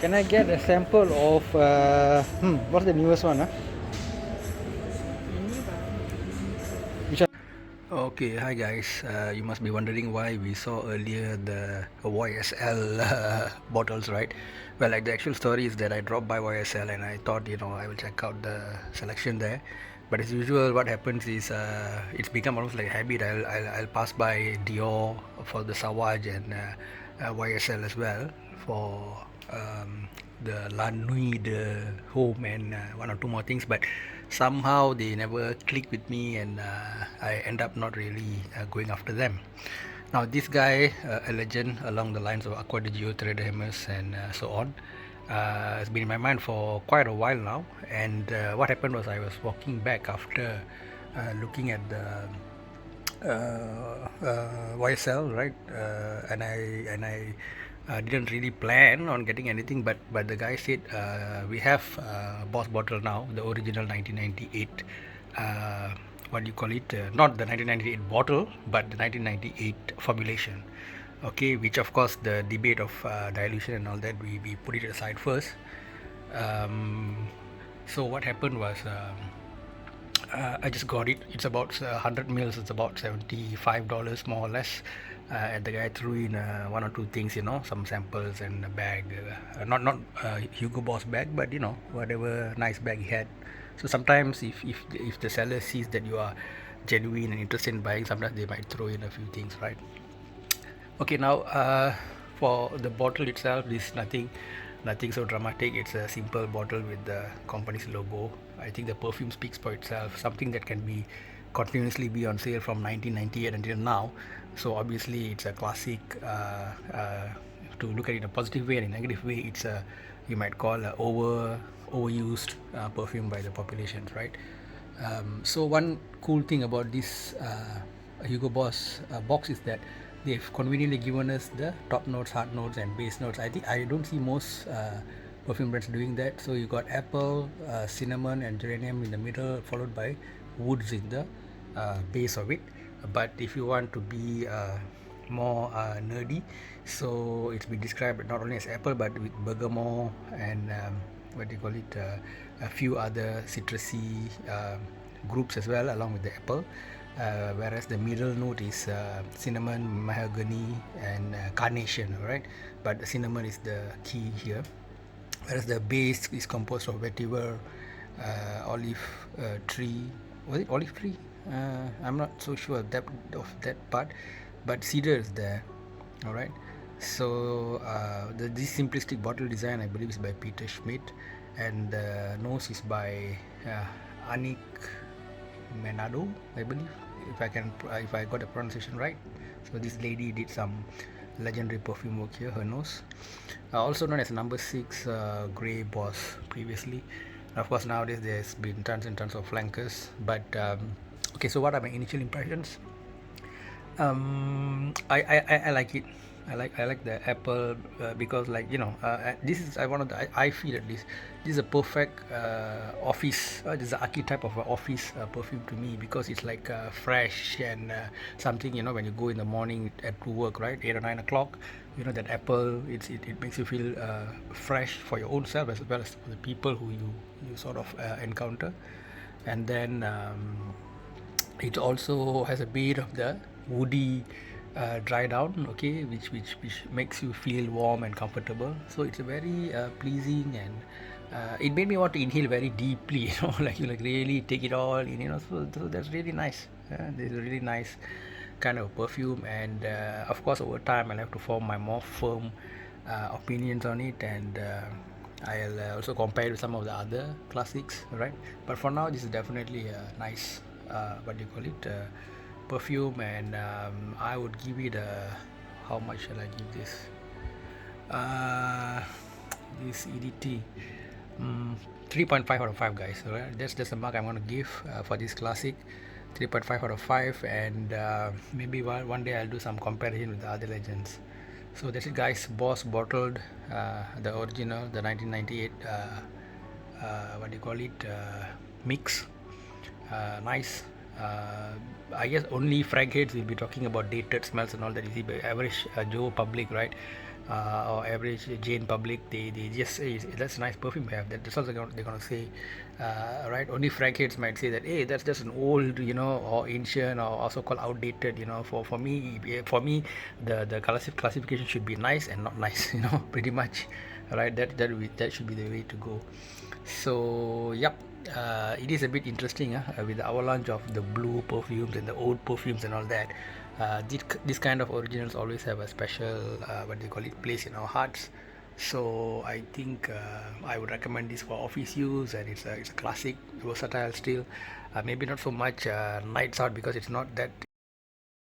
Can I get a sample of what's the newest one? Which one? Okay, hi guys. You must be wondering why we saw earlier the YSL bottles, right? Well, like the actual story is that I dropped by YSL and I thought, I will check out the selection there. But as usual, what happens is it's become almost like a habit. I'll pass by Dior for the Savage and YSL as well for the La Nuit de Home and one or two more things. But somehow they never click with me and I end up not really going after them. Now this guy, a legend along the lines of Aqua di Gio, Terra Hermes and so on, has been in my mind for quite a while now. And what happened was I was walking back after looking at the YSL, right? And I didn't really plan on getting anything, but the guy said we have Boss bottle now, the original 1998. What do you call it? Not the 1998 bottle, but the 1998 formulation. Okay, which of course the debate of dilution and all that we put it aside first. So what happened was. I just got it. It's about 100 mils. It's about $75 more or less. And the guy threw in one or two things, some samples and a bag. Not Hugo Boss bag, but whatever nice bag he had. So sometimes if the seller sees that you are genuine and interested in buying, sometimes they might throw in a few things, right? Okay, now for the bottle itself, this nothing so dramatic. It's a simple bottle with the company's logo. I think the perfume speaks for itself. Something that can be continuously be on sale from 1998 until now. So obviously it's a classic. To look at it in a positive way and in a negative way, it's a you might call a overused perfume by the populations, right? So one cool thing about this Hugo Boss box is that they've conveniently given us the top notes, hard notes, and base notes. I think I don't see most perfume brands doing that. So you got apple, cinnamon, and geranium in the middle, followed by woods in the base of it. But if you want to be more nerdy, so it's been described not only as apple but with bergamot and what do you call it, a few other citrusy groups as well along with the apple. Whereas the middle note is cinnamon, mahogany, and carnation, right? But the cinnamon is the key here. Whereas the base is composed of vetiver, olive tree. Was it olive tree? I'm not so sure of that part, but cedar is there. All right. So this simplistic bottle design, I believe, is by Peter Schmidt, and the nose is by Anik Menado, I believe, if I got the pronunciation right. So this lady did some legendary perfume work here. Her nose, also known as Number 6 Grey Boss previously. Of course, nowadays there's been tons and tons of flankers. But okay, so what are my initial impressions? I like it. I like the apple because this is I one of the I feel at least this is a perfect office. This is the archetype of an office perfume to me because it's like fresh and something when you go in the morning to work, right, 8 or 9 o'clock. That apple it makes you feel fresh for your own self as well as for the people who you sort of encounter. And then it also has a bit of the woody dry down, okay, which makes you feel warm and comfortable. So it's a very pleasing, and it made me want to inhale very deeply, like you like really take it all in, so that's really nice. This is a really nice kind of perfume, and of course over time I'll have to form my more firm opinions on it, and I'll also compare with some of the other classics, right? But for now, this is definitely a nice, what do you call it, perfume, and I would give it a, how much shall I give this? This EDT, 3.5 out of 5, guys. All right, that's the mark I'm going to give for this classic. 3.5 out of 5, and maybe one day I'll do some comparison with the other legends. So that's it, guys. Boss bottled, the original, the 1998 what do you call it, mix. Nice, Uh, I guess only Frank Heads will be talking about dated smells and all that. You see, but average Joe public, right? Or average Jane public, they just say that's a nice perfume you have. That's all they're gonna say, right? Only Frank Heads might say that, hey, that's just an old, or ancient, or also called outdated. For me, the classification should be nice and not nice. Pretty much, right? That should be the way to go. So, yep, it is a bit interesting with the avalanche of the blue perfumes and the old perfumes and all that. This kind of originals always have a special, what they call it, place in our hearts. So I think I would recommend this for office use, and it's a classic, versatile still. Maybe not so much nights out because it's not that